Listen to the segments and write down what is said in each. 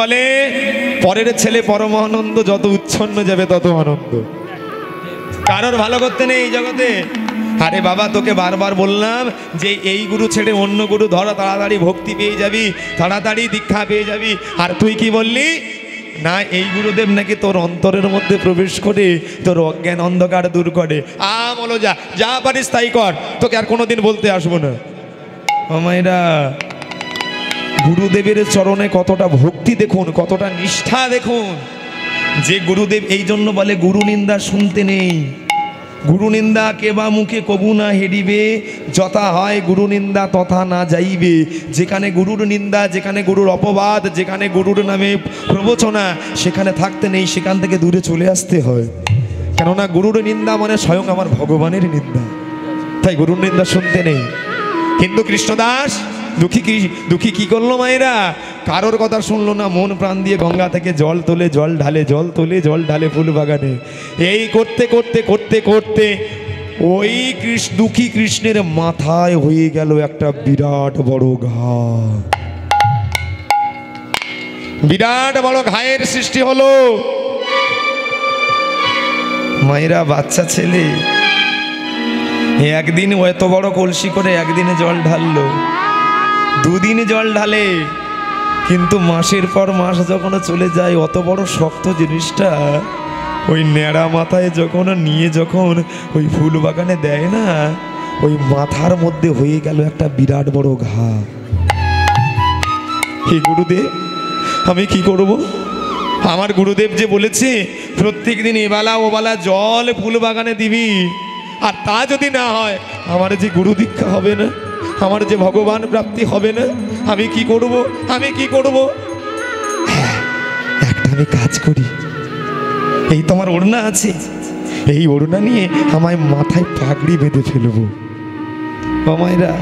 বলে পরের ছেলে পরমানন্দ, যত উচ্ছন্ন যাবে তত আনন্দ। কারোর ভালো করতে নেই এই জগতে। আরে বাবা, তোকে বারবার বললাম যে এই গুরু ছেড়ে অন্য গুরু ধরা, তাড়াতাড়ি ভক্তি পেয়ে যাবি, তাড়াতাড়ি দীক্ষা পেয়ে যাবি। আর তুই কি বললি? না, এই গুরুদেব নাকি তোর অন্তরের মধ্যে প্রবেশ করে তোর অজ্ঞান অন্ধকার দূর করে। বলো যা যা পারিস তাই কর, তোকে আর কোনোদিন বলতে আসবো না। মায়েরা, গুরুদেবের চরণে কতটা ভক্তি দেখুন, কতটা নিষ্ঠা দেখুন। যে গুরুদেব এই জন্য বলে গুরু নিন্দা শুনতে নেই। গুরু নিন্দা কেবা মুখে কবু না হেরিবে, যথা হয় গুরু নিন্দা তথা না যাইবে। যেখানে গুরুর নিন্দা, যেখানে গুরুর অপবাদ, যেখানে গুরুর নামে প্রবচনা, সেখানে থাকতে নেই, সেখান থেকে দূরে চলে আসতে হয়। কেননা গুরুর নিন্দা মানে স্বয়ং আমার ভগবানের নিন্দা, তাই গুরুর নিন্দা শুনতে নেই। কিন্তু কৃষ্ণদাস দুঃখী কি করলো মায়েরা? কারোর কথা শুনলো না, মন প্রাণ দিয়ে গঙ্গা থেকে জল তোলে, জল ঢালে, জল তোলে, জল ঢালে ফুল বাগানে। এই করতে করতে করতে করতে ওই দুঃখী কৃষ্ণের মাথায় হয়ে গেল একটা বিরাট বড় ঘা। বিরাট বড় ঘায়ের সৃষ্টি হলো। মায়েরা, বাচ্চা ছেলে একদিন এত বড় কলসি করে একদিনে জল ঢাললো, দুদিনে জল ঢালে, কিন্তু মাসের পর মাস যখন চলে যায়, অত বড় শক্ত জিনিসটা ওই ন্যাড়া মাথায় যখন নিয়ে যখন ওই ফুল বাগানে দেয় না, ওই মাথার মধ্যে হয়ে গেল একটা বিরাট বড় ঘা। হে গুরুদেব, আমি কি করব? আমার গুরুদেব যে বলেছে প্রত্যেক দিন এবেলা ওবেলা জল ফুল বাগানে দিবি, আর তা যদি না হয় আমার যে গুরু দীক্ষা হবে না, আমার যে ভগবান প্রাপ্তি হবে না, আমি কি করব? আমি কি করব? একটা আমি কাজ করি, এই তোমার ওড়না আছে, এই ওড়না নিয়ে আমায় মাথায় পাগড়ি বেঁধে ফেলবো। মায়েরা,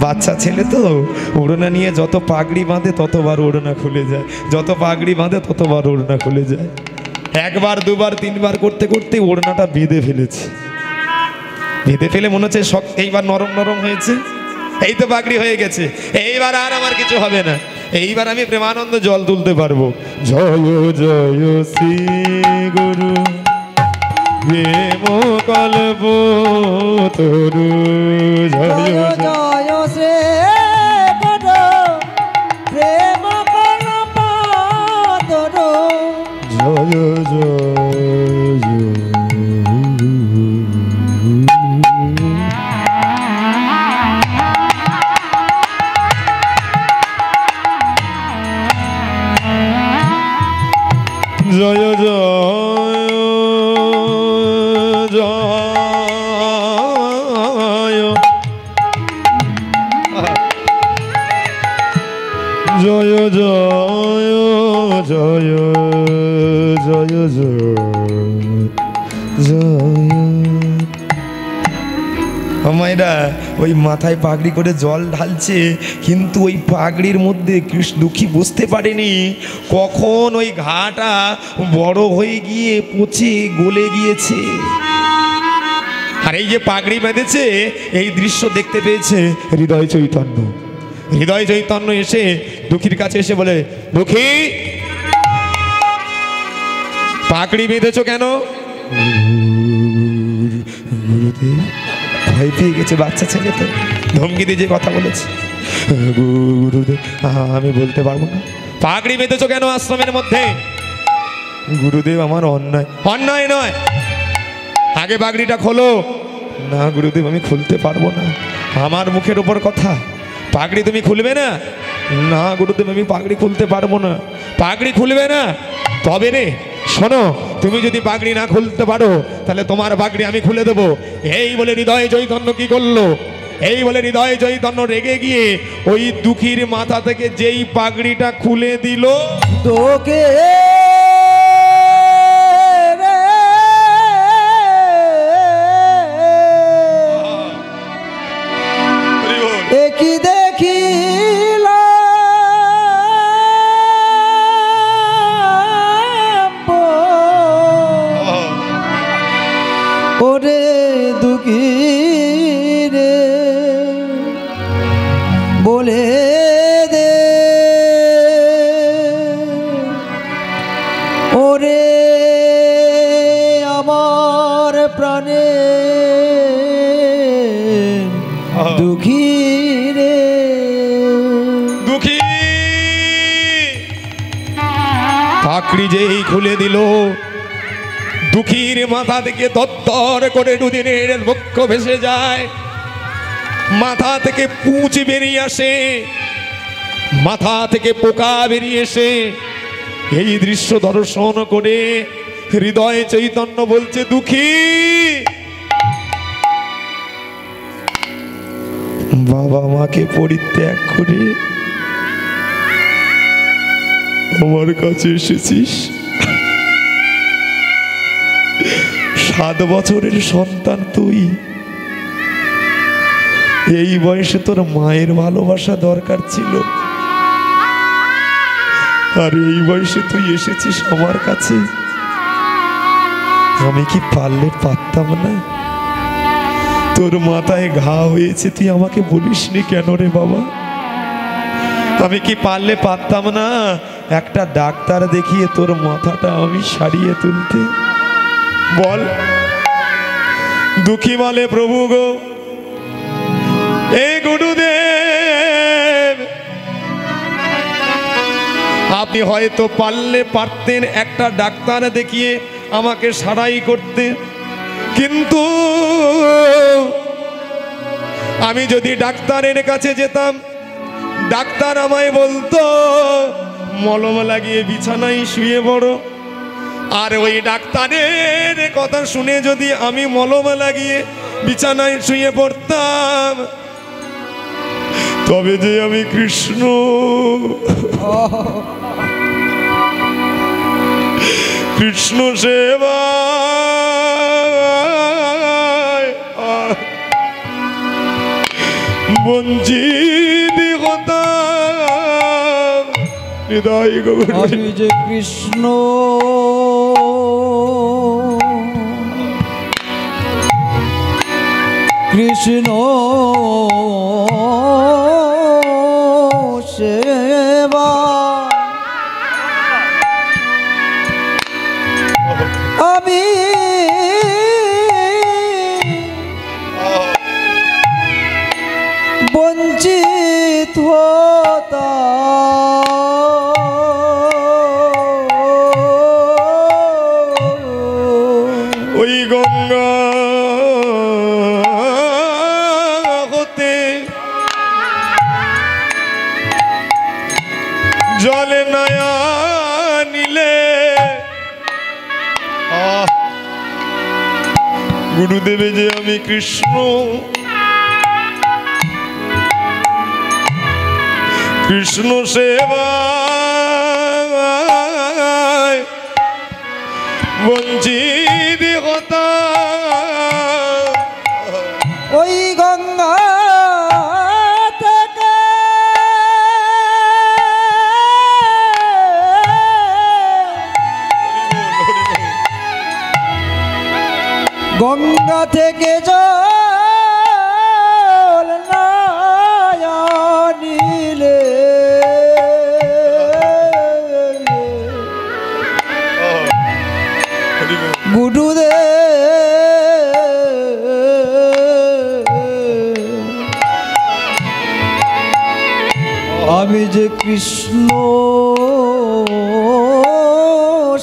বাচ্চা ছেলে তো ওড়না নিয়ে যত পাগড়ি বাঁধে ততবার ওড়না খুলে যায়, যত পাগড়ি বাঁধে ততবার ওড়না খুলে যায়। একবার দুবার তিনবার করতে করতে ওড়নাটা বেঁধে ফেলেছে। বেঁধে ফেলে মনে হচ্ছে এইবার নরম নরম হয়েছে, এই তো পাগড়ি হয়ে গেছে, এইবার আর আমার কিছু হবে না, এইবার আমি প্রেমানন্দ জল তুলতে পারবো। জয় জয় শ্রী গুরু প্রেম কল্প তরু, জয় জয় শ্রী গুরু প্রেম কল্প তরু, জয় জয় জয় জয় জয় জয় জয় জয় জয়। মায়েরা, ওই মাথায় পাগড়ি করে জল ঢালছে, কিন্তু ওই পাগড়ির মধ্যে দুঃখী বুঝতে পারেনি কখন ওই ঘাটা বড় হয়ে গিয়ে পচে গলে গিয়েছে। আর এই যে পাগড়ি বেঁধেছে, এই দৃশ্য দেখতে পেয়েছে হৃদয় চৈতন্য। হৃদয় চৈতন্য এসে দুঃখীর কাছে এসে বলে, দুঃখী, পাগড়ি বেঁধেছো কেন? গুরুদেব, ভয় পেয়ে গেছে বাচ্চা ছেলে, তো ধমকি দিয়ে যে কথা বলেছে। গুরুদেব, আমি বলতে পারবো না। পাগড়ি বেঁধেছো কেন আশ্রমের মধ্যে? গুরুদেব, আমার অন্যায়। অন্যায় নয়, আগে পাগড়িটা খোলো। না গুরুদেব, আমি খুলতে পারবো না, আমার মুখের উপর কথা। পাগড়ি তুমি খুলবে না? না গুরুদেব, আমি পাগড়ি খুলতে পারবো না। পাগড়ি খুলবে না? তবে রে শোনো, তুমি যদি পাগড়ি না খুলতে পারো তাহলে তোমার পাগড়ি আমি খুলে দেবো। এই বলে হৃদয় চৈতন্য কি করলো? এই বলে হৃদয় চৈতন্য রেগে গিয়ে ওই দুঃখীর মাথা থেকে যেই পাগড়িটা খুলে দিল, তোকে কি দেখিল ওরে দুঃখী রে, বলে দে দুঃখী রে দুঃখী পাকড়ি যেই খুলে দিল, দুঃখীর মাথা থেকে দরদর করে দুদিনের বক্ষ ভেসে যায়, মাথা থেকে পুঁচ বেরিয়ে আসে, মাথা থেকে পোকা বেরিয়ে এসে এই দৃশ্য দর্শন করে হৃদয়ে চৈতন্য বলছে, দুঃখী বাবা মাকে পরিত্যাগ করে আমার কাছে এসেছিস। 7 বছরের সন্তান তুই, এই বয়সে তোর মায়ের ভালোবাসা দরকার ছিল, আর এই বয়সে তুই এসেছিস আমার কাছে। আমি কি পারলে পারতাম না? তোর মাথায় ঘা হয়েছে, তুই আমাকে বলিসনি কেন রে বাবা? আমি কি পারলে পারতাম না একটা ডাক্তার দেখিয়ে তোর মাথাটা আমি সারিয়ে তুলতে? বল। দুঃখী বলে, প্রভু গো, এ গুরুদেব, আপনি হয়তো পারলে পারতেন একটা ডাক্তার দেখিয়ে আমাকে সারাই করতে, কিন্তু আমি যদি ডাক্তারের কাছে যেতাম, ডাক্তার আমায় বলতো মলম লাগিয়ে বিছানায় শুয়ে পড়ো, আর ওই ডাক্তারের কথা শুনে যদি আমি মলম লাগিয়ে বিছানায় শুয়ে পড়তাম, তবে যে আমি কৃষ্ণ কৃষ্ণ সেবা বঞ্চিত হতাম। হৃদয় গৌর, আমি যে কৃষ্ণ কৃষ্ণ সেবা আমি বঞ্চিত হতাম। ওই গঙ্গা হতে জলে নয়া নিলে, গুরুদেবে যে আমি কৃষ্ণ কৃষ্ণ সেবা বঞ্চিত হতাম। ওই গঙ্গা থেকে গঙ্গা থেকে জল না নিলে গুরুদেব আমি যে কৃষ্ণ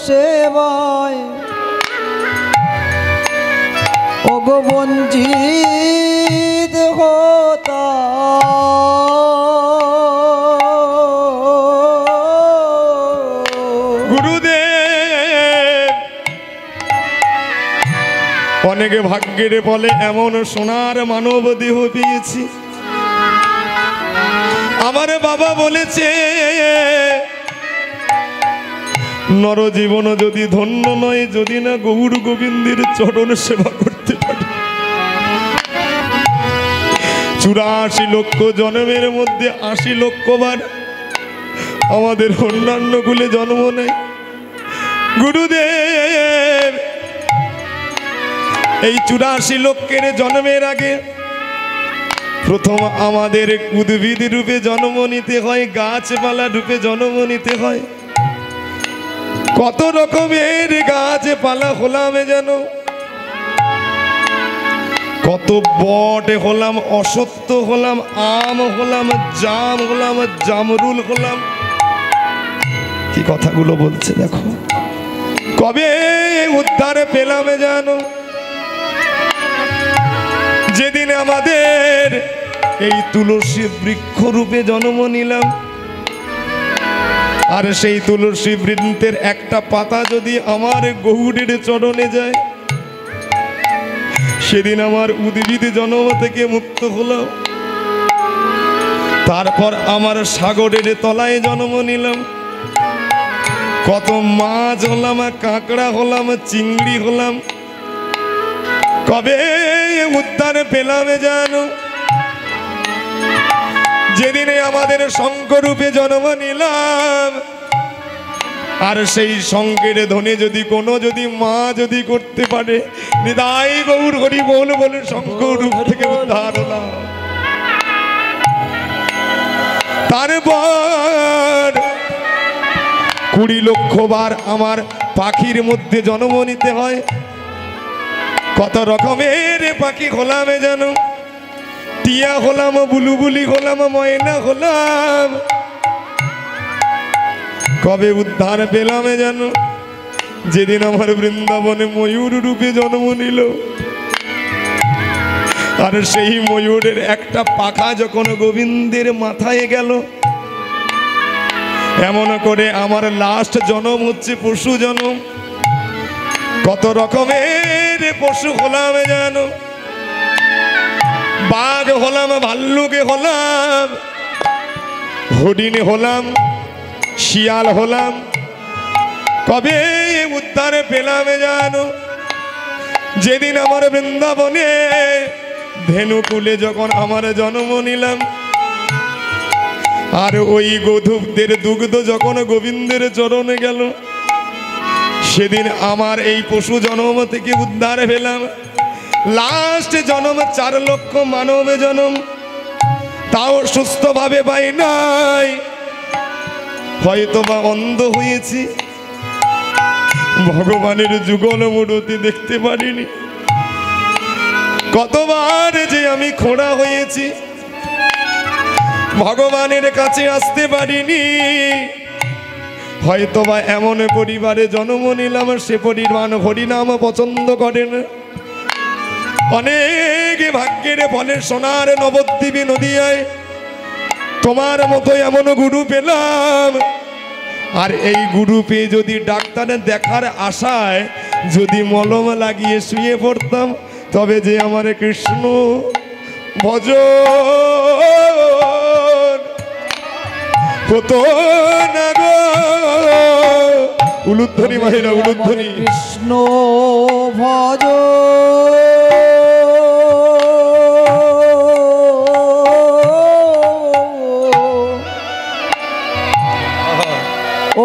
সেবায় ওগো বঞ্চিত হতাম। গুরুদেব, অনেকে ভাগ্যের বলে এমন সোনার মানব দেহ পেয়েছি। আমার বাবা বলেছে, নরজীবন যদি ধন্য নয়, যদি না গৌর গোবিন্দের চরণ সেবা করতে পারে। 84 লক্ষ জন্মের মধ্যে 80 লক্ষ বার আমাদের অন্যান্য কুলে জন্ম নেয়। গুরুদেব, এই 84 লক্ষের জন্মের আগে প্রথম আমাদের উদ্ভিদ রূপে জন্ম নিতে হয়, গাছপালা রূপে জন্ম নিতে হয়। কত রকমের গাছপালা হলাম যেন, কত বট হলাম, অসত্য হলাম, আম হলাম, জাম হলাম, জামরুল হলাম। কি কথাগুলো বলছে দেখো। কবে উদ্ধার পেলাম জানো? যেদিন আমাদের এই তুলসী বৃক্ষ রূপে জন্ম নিলাম। আর সেই তুলসী বৃন্তের একটা পাতা যদি আমার গৌড়ের চরণে যায়, সেদিন আমার উদ্ভিদ জন্ম থেকে মুক্ত হলাম। তারপর আমার সাগরের তলায় জন্ম নিলাম। কত মাছ হলাম, কাঁকড়া হলাম, চিংড়ি হলাম। কবে উদ্ধার পেলাম জানো? যেদিনে আমাদের শঙ্করূপে জন্ম নিলাম। আর সেই শঙ্কের ধ্বনি যদি কোনো যদি মা যদি করতে পারে, নিতাই গৌর হরি বল বলে শঙ্কর রূপ থেকে উদ্ধার হলাম। তারপর 20 লক্ষ বার আমার পাখির মধ্যে জন্ম নিতে হয়। কত রকমের পাখি হলাম জানো? টিয়া হলাম, বুলুবুলি হলাম, ময়না হলাম। কবে উদ্ধার পেলাম জানো? যেদিন আমার বৃন্দাবনে ময়ূর রূপে জন্ম নিল। আর সেই ময়ূরের একটা পাখা যখন গোবিন্দের মাথায় গেল, এমন করে আমার লাস্ট জন্ম হচ্ছে পশু জন্ম। কত রকমের পশু হলাম জানো? বাঘ হলাম, ভাল্লুকে হলাম, হরিণ হলাম, শিয়াল হলাম। কবে উদ্ধার পেলাম জানো? যেদিন আমার বৃন্দাবনে ধেনুকুলে যখন আমার জন্ম নিলাম। আর ওই গোধূপদের দুগ্ধ যখন গোবিন্দের চরণে গেল, সেদিন আমার এই পশু জন্ম থেকে উদ্ধার পেলাম। লাস্ট জন্ম 4 লক্ষ মানব জন্ম, তাও সুস্থভাবে পাই নাই। হয়তো বা অন্ধ হয়েছি, ভগবানের যুগল মূর্তি দেখতে পারিনি। কতবার যে আমি খোঁড়া হয়েছি, ভগবানের কাছে আসতে পারিনি। হয়তোবা এমন পরিবারে জন্ম নিলাম, সে পরিবার হরিনাম পছন্দ করে না। অনেক ভাগ্যের ফলে সোনার নবদ্বীপে নদিয়ায় তোমার মতো এমন গুরু পেলাম। আর এই গুরু পেয়ে যদি ডাক্তারের দেখার আশায় যদি মলম লাগিয়ে শুয়ে পড়তাম, তবে যে আমার কৃষ্ণ ভজন হতো না গো। উলুধ্বনি মাহিরা, উলুধ্বনি। কৃষ্ণ ভজ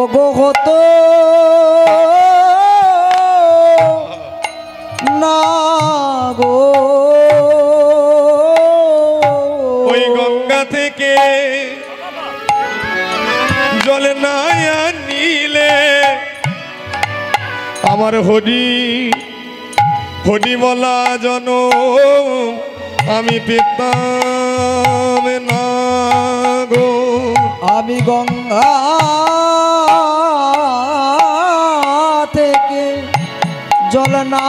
ওগো হতো না গো। ওই গঙ্গা থেকে জল না নিলে আমার হরি হরি বলা জন আমি পেতাম না গো। আমি গঙ্গা থেকে জল না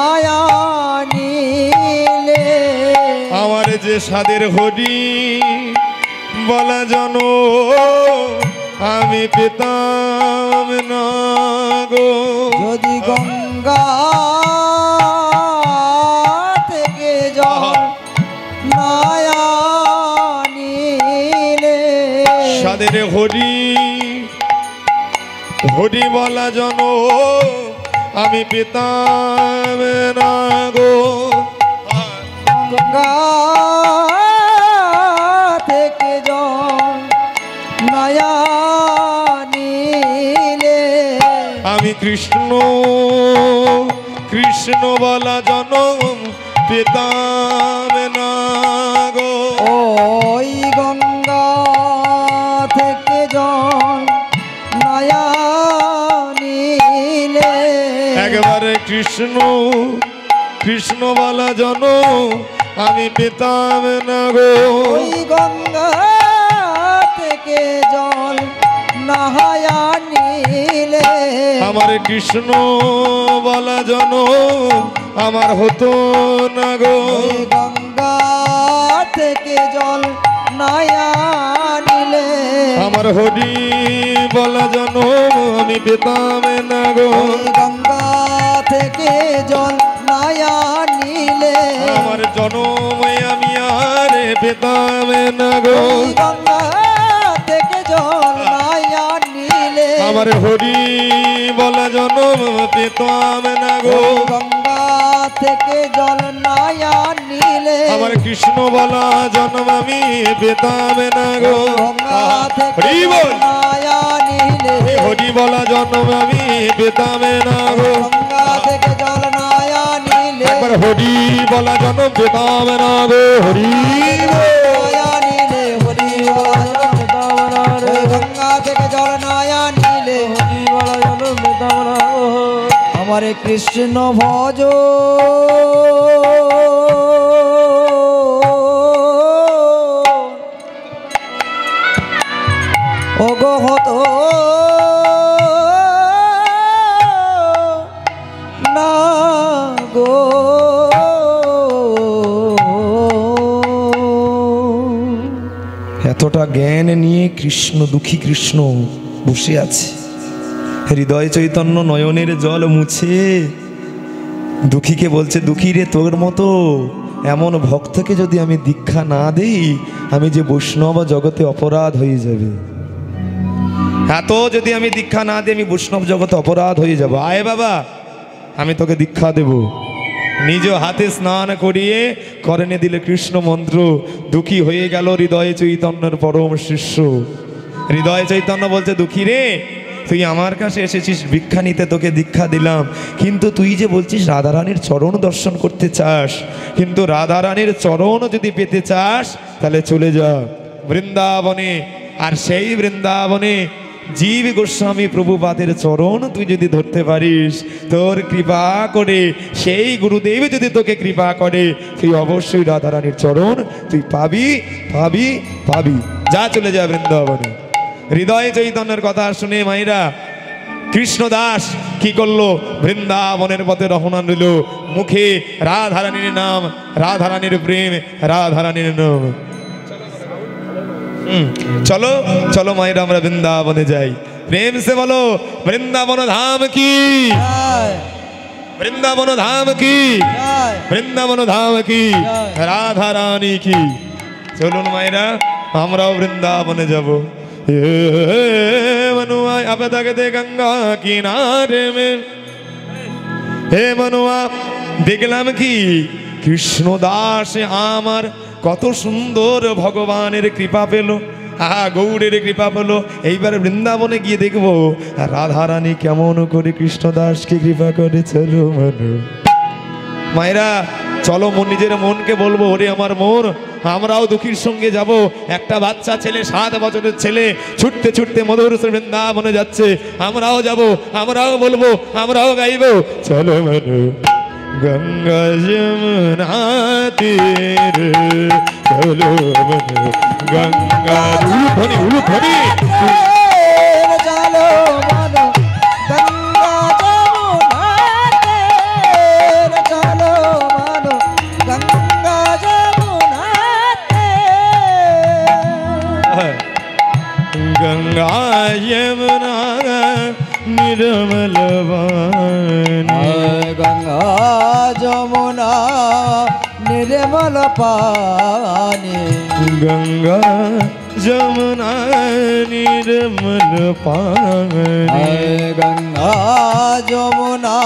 আনিলে আমার যে সাদের হরি বলা জন আমি পেতাম না গো। যদি গঙ্গা থেকে জল না আনিলে সাদের হরি হরি বলা জন আমি পেতাম না গো। গঙ্গা থেকে জল না আনিলে আমি কৃষ্ণ কৃষ্ণ বলা জনম পেতাম না গো। ওই গঙ্গা থেকে জল না আনিলে একবারে কৃষ্ণ কৃষ্ণ বলা জনম আমি পেতাম না গো। ওই গঙ্গা থেকে জল নাহায়া নিলে আমার কৃষ্ণ বলা জনম আমার হতো না গো। ওই গঙ্গা থেকে জল নায়া নিলে আমার হরি বলা জনম আমি পেতাম না গো। ওই গঙ্গা থেকে জল নায়া নিলে আমার জনম আমি আর পেতাম না গো। ওই গঙ্গা থেকে জল নায়া নিলে আমার হরি বলা জনম পেতাম না গো। ওই গঙ্গা থেকে জল নায়া নিলে আমার কৃষ্ণ বলা জন্ম আমি পেতাম না গো। গঙ্গা থেকে হরি জল বল। নায়া নিলে হরি বলা জন্ম আমি পেতাম না গো। গঙ্গা থেকে জল নায়া নিলে একবার হরি বলা জন্ম পেতাম না গো। হরি নায়া নিলে হরি বল। ওই গঙ্গা থেকে জল নায়া নিলে আমারে কৃষ্ণ ভজ ওগো হতো না গো। এতটা জ্ঞান নিয়ে কৃষ্ণ দুঃখী কৃষ্ণ বসে আছে। হৃদয় চৈতন্য নয়নের জল মুছে দুঃখীকে বলছে, দুঃখী রে, তোর মতো এমন ভক্তকে যদি আমি দীক্ষা না দেই, আমি যে বৈষ্ণব জগতে অপরাধ হয়ে যাবে। এত যদি আমি দীক্ষা না দিই, আমি বৈষ্ণব জগতে অপরাধ হয়ে যাব। আয় বাবা, আমি তোকে দীক্ষা দেব। নিজ হাতে স্নান করিয়ে করণে দিলে কৃষ্ণ মন্ত্র। দুঃখী হয়ে গেল হৃদয় চৈতন্যের পরম শিষ্য। হৃদয় চৈতন্য বলছে, দুঃখী রে, তুই আমার কাছে এসেছিস ভিক্ষা নিতে, তোকে দীক্ষা দিলাম, কিন্তু তুই যে বলছিস রাধারানীর চরণ দর্শন করতে চাস, কিন্তু রাধারানীর চরণ যদি পেতে চাস তাহলে চলে যা বৃন্দাবনে। আর সেই বৃন্দাবনে জীব গোস্বামী প্রভুপাদের চরণ তুই যদি ধরতে পারিস, তোর কৃপা করে সেই গুরুদেব যদি তোকে কৃপা করে, তুই অবশ্যই রাধারানীর চরণ তুই পাবি পাবি পাবি। যা, চলে যা বৃন্দাবনে। হৃদয় চৈতন্যের কথা শুনে মাইরা কৃষ্ণদাস কি করলো, বৃন্দাবনের পথে রওনা নিল। মুখে রাধারানীর নাম, রাধারানীর প্রেম, রাধারানীর নাম। চলো চলো মায়েরা, আমরা বৃন্দাবনে যাই। প্রেম সে বলো বৃন্দাবন ধাম কি, বৃন্দাবন ধাম কি, বৃন্দাবন ধাম কি, রাধা রানী কি। চলুন মায়েরা, আমরাও বৃন্দাবনে যাব। मनुआ अब तकते गंगा किनारे में, হে মনুয়া, দেখলাম কি কৃষ্ণদাস আমার কত সুন্দর ভগবানের কৃপা পেল, গৌড়ের কৃপা পেল। এইবার বৃন্দাবনে গিয়ে দেখবো রাধারানী কেমন করে কৃষ্ণদাসকে কৃপা করে। চলো মনু মায়েরা, চলো নিজের মনকে বলবো, ওরে আমার মন, আমরাও দুঃখীর সঙ্গে যাব। একটা বাচ্চা ছেলে, 7 বছরের ছেলে, ছুটতে ছুটতে মধুর বৃন্দাবনে যাচ্ছে। আমরাও যাব, আমরাও বলবো, আমরাও গাইবো। চলো মনু গঙ্গা যমুনা তীরে, চলো মনু গঙ্গা উলুধ্বনি উলুধ্বনি। চলো মনো গঙ্গা যমুনাতে, চলো মনো গঙ্গা যমুনাতে। গঙ্গা যমুনা নির্মল পানি, গঙ্গা যমুনা নির্মল পানি, গঙ্গা যমুনা নির্মল পানি, গঙ্গা যমুনা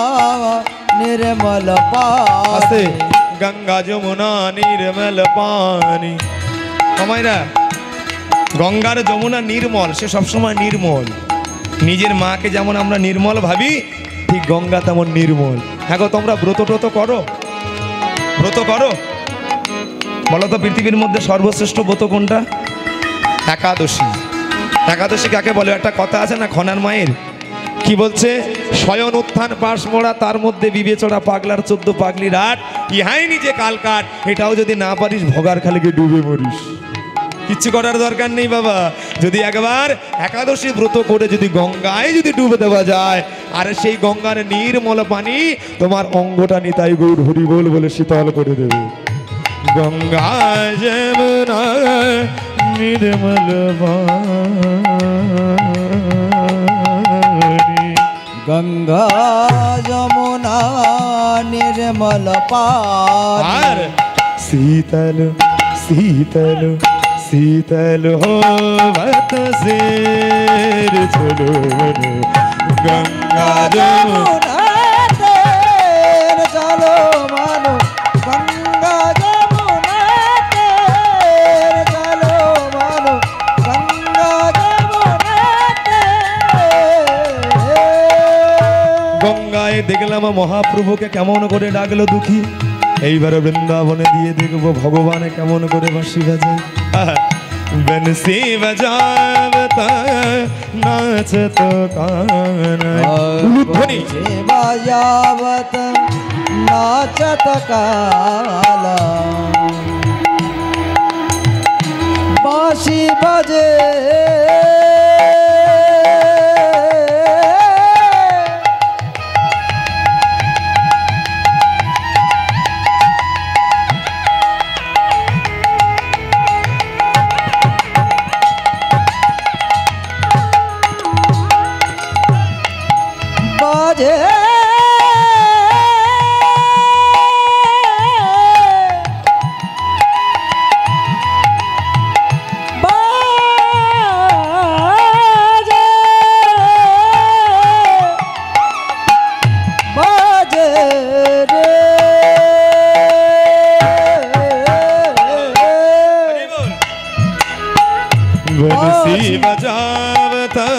নির্মল আছে পানি। গঙ্গা যমুনা নির্মল পানি। আমায়রা, গঙ্গার যমুনা নির্মল, সে সবসময় নির্মল। নিজের মাকে যেমন আমরা নির্মল ভাবি, ঠিক গঙ্গা তেমন নির্মল। এখন তোমরা ব্রত ট্রত করো, ব্রত করো? বলো তো পৃথিবীর মধ্যে সর্বশ্রেষ্ঠ ব্রত কোনটা? একাদশী। একাদশী কাকে বলে? একটা কথা আছে না খনার মায়ের, কি বলছে? শয়ন উত্থান পাশ মোড়া, তার মধ্যে বিবেচনা পাগলার 14 পাগলি রাত, ইহাই নিজে কাল কাট। এটাও যদি না পারিস ভগার খালিকে ডুবে মরিস। কিচ্ছু করার দরকার নেই বাবা। যদি একবার একাদশী ব্রত করে যদি গঙ্গায় যদি ডুবে দেওয়া যায়, আর সেই গঙ্গার নির্মল পানি তোমার অঙ্গটা নিতাই গৌর হরি বল বলে শীতল করে দেবে। গঙ্গা যমুনা নির্মল পানি, গঙ্গা যমুনা নির্মল পানি, আর শীতল শীতল শীতল हो बतसेर चलो गंगा যমুনা তীর চলো মানো, গঙ্গা যমুনা তীর চলো মানো, গঙ্গা যমুনা তীর। গঙ্গায় দেখলাম মহাপ্রভুকে কেমন করে ডাকলো দুঃখী। এইবার বৃন্দাবনে দিয়ে দেখবো ভগবানে কেমন করে বাঁশি বাজায়। বনসি বাজাবতা নাচত কানাই, বাজাবত নাচত কালা, বাঁশি বাজে বাজে বাজে রে। বনসি বাজাবতা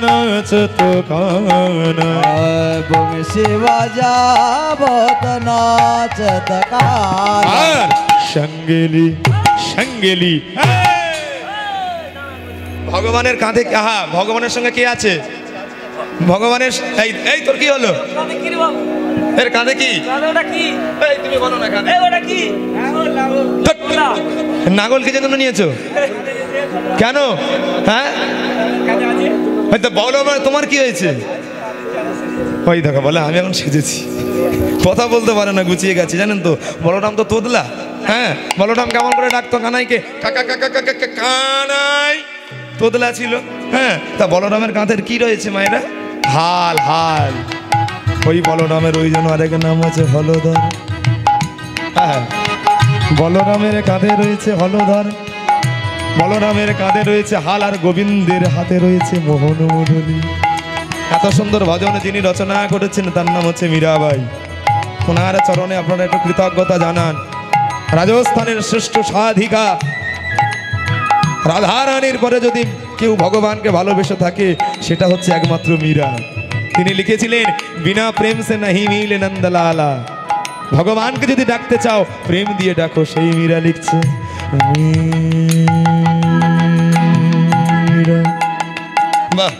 নাচত কানাই, বংশী বাজাবত নাচত কালা, আর সঙ্গেলি সঙ্গেলি। ভগবানের কাঁধে, আহা ভগবানের সঙ্গে কে আছে? ভগবানের এই এই তোর কি হলো? এর কাঁধে কি? এই তুমি বলো না কাঁধে নাগল কি জন্য নিয়েছো? কেন? হ্যাঁ হয়তো বলো তোমার কি হয়েছে? ওই দেখো বলে আমি এখন সেজেছি, কথা বলতে পারে না, গুছিয়ে গেছি জানেন তো। বলরাম তো তোদলা। হ্যাঁ বলরাম কেমন করে ডাকতো কানাইকে? কাকা কাকা কাকা কানাই, তোদলা ছিল। হ্যাঁ তা বলরামের কাঁধের কি রয়েছে মায়েরা? হাল হাল। ওই বলরামের ওই জন্য আরেক নাম আছে হলধর। হ্যাঁ বলরামের কাঁধে রয়েছে হলধর, বলরামের কাঁধে রয়েছে হাল, আর গোবিন্দের হাতে রয়েছে মোহন মুরলী। এত সুন্দর ভজন যিনি রচনা করেছেন তার নাম হচ্ছে মীরাবাই। ওনার চরণে আপনারা একটু কৃতজ্ঞতা জানান। রাজস্থানের শ্রেষ্ঠ সাধিকা রাধারানীর পরে যদি কেউ ভগবানকে ভালোবেসে থাকে সেটা হচ্ছে একমাত্র মীরা। তিনি লিখেছিলেন বিনা প্রেম সে নাহি মিলে নন্দলালা, ভগবানকে যদি ডাকতে চাও প্রেম দিয়ে ডাকো, সেই মীরা লিখছে। মীরা বাহ,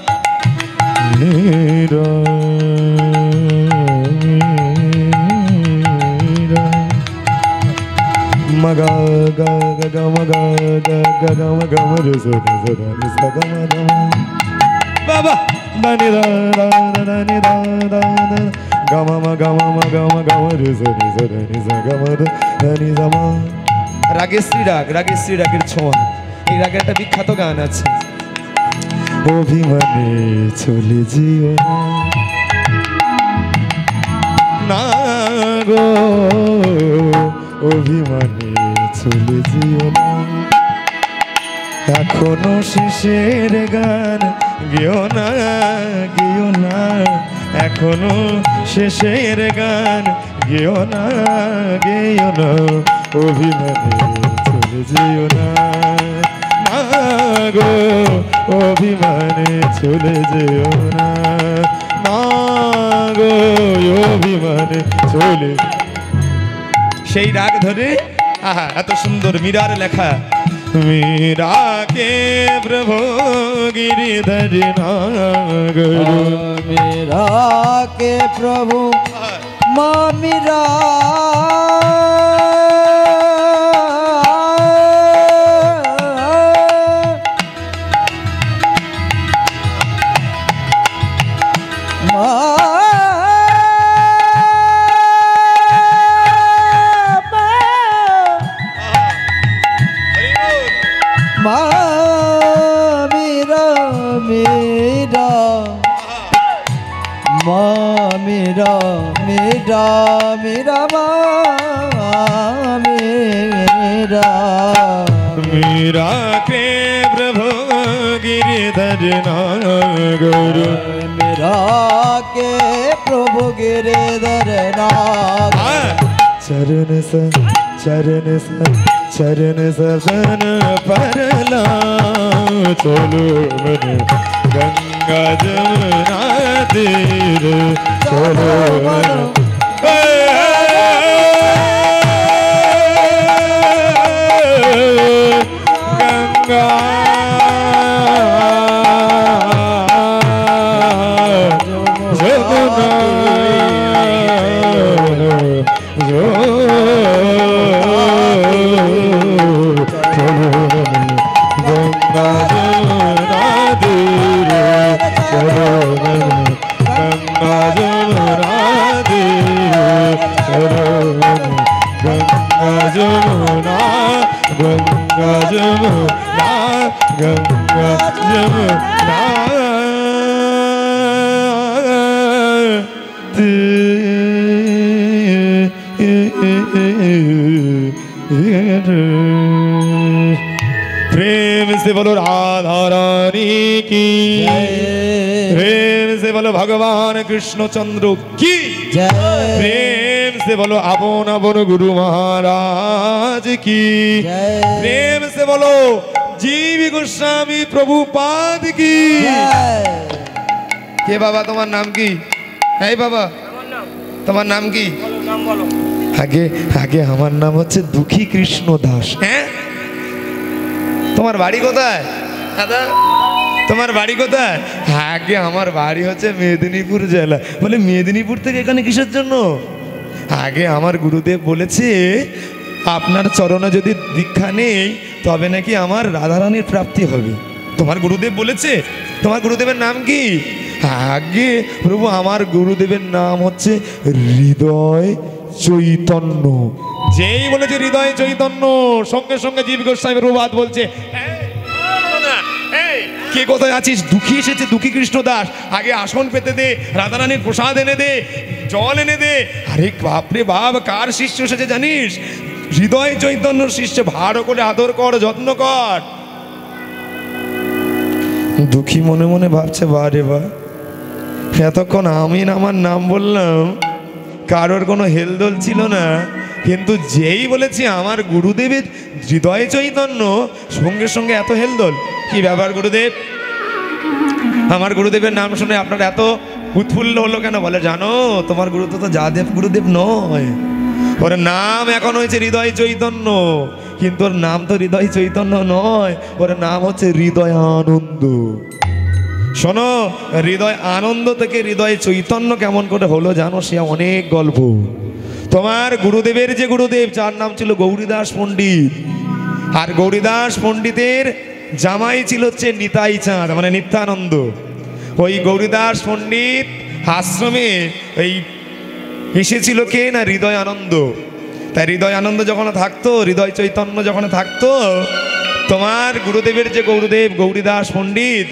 মীরা মগা গা গা মগা গা গা মগা রে সো সো নি সা গা মা বাবা দানি দা দা দানি দা দা গা মা গা মা গা মা রে সো নি সা গা মা দানি দা মা। রাগেশ্রী রাগ, রাগেশ্রী রাগের ছোঁয়া, এই রাগের একটা বিখ্যাত গান আছে। অভিমানে চলে যেও না গো, অভিমানে চলে যেও না, এখনো শেষের গান গেও না, গেও না, এখনো শেষের গান গেও না, গেও না, অভিমানে চলে যেও না, না গো অভিমানে চলে যেও না, না গো অভিমানে চলে। সেই রাগ ধরে আহা এত সুন্দর মীরার লেখা मीरा के प्रभु गिरिधर नागर मेरा के प्रभु माँ मीरा मेरा मीरा के प्रभु गिरिधर नागर मेरा के प्रभु गिरिधर नागर चरण ससन परला चलो मन गंगा जमुना तीर चलो मन गंगा जमुना गंगा जमुना गंगा जमुना प्रेम से बोलो राधा रानी की प्रेम से बोलो भगवान कृष्ण चंद्र की प्रेम से बोलो अपन अपन गुरु महाराज की प्रेम से बोलो जीव गोस्वामी प्रभुपाद की के बाबा तुम्हार नाम की है बाबा তোমার নাম কি আগে আগে আমার নাম হচ্ছে দুঃখী কৃষ্ণ দাস হ্যাঁ তোমার বাড়ি কোথায় দাদা তোমার বাড়ি কোথায় আগে আমার বাড়ি হচ্ছে মেদিনীপুর জেলা বলে মেদিনীপুর থেকে এখানে কিসের জন্য আগে আমার গুরুদেব বলেছে আপনার চরণে যদি দীক্ষা নেই তবে নাকি আমার রাধারানীর প্রাপ্তি হবে তোমার গুরুদেব বলেছে তোমার গুরুদেবের নাম কি আগে প্রভু আমার গুরুদেবের নাম হচ্ছে হৃদয় চৈতন্য যেই বলেছে হৃদয় চৈতন্য সঙ্গে সঙ্গে জীব গোস্বামী প্রভুপাদ বলছে কে কোথায় আছিস দুঃখী এসেছে দুঃখী কৃষ্ণ দাস আগে আসন পেতে দে রাধারানীর প্রসাদ এনে দে জল এনে দে আরে বাপরে বাপ কার শিষ্য এসেছে জানিস হৃদয় চৈতন্য শিষ্য ভালো করে আদর কর যত্ন কর দুঃখী মনে মনে ভাবছে বারে বা এতক্ষণ আমি আমার নাম বললাম কারোর কোনো হেলদোল ছিল না কিন্তু যেই বলেছি আমার গুরুদেবের হৃদয় চৈতন্য সঙ্গে সঙ্গে এত হেলদোল কি ব্যাপার গুরুদেব আমার গুরুদেবের নাম শুনে আপনার এত উৎফুল্ল হলো কেন বলে জানো তোমার গুরুদেব তো যাদেব গুরুদেব নয় ওর নাম এখন হয়েছে হৃদয় চৈতন্য কিন্তু ওর নাম তো হৃদয় চৈতন্য নয় ওর নাম হচ্ছে হৃদয় আনন্দ শোনো হৃদয় আনন্দ থেকে হৃদয় চৈতন্য কেমন করে হলো জানো সে অনেক গল্প তোমার গুরুদেবের যে গুরুদেব যার নাম ছিল গৌরীদাস পণ্ডিত আর গৌরীদাস পণ্ডিতের জামাই ছিল হচ্ছে নিতাই চাঁদ মানে নিত্যানন্দ ওই গৌরীদাস পণ্ডিত আশ্রমে এই এসেছিল কে না হৃদয় আনন্দ তাই হৃদয় আনন্দ যখন থাকতো হৃদয় চৈতন্য যখন থাকতো তোমার গুরুদেবের যে গুরুদেব গৌরীদাস পণ্ডিত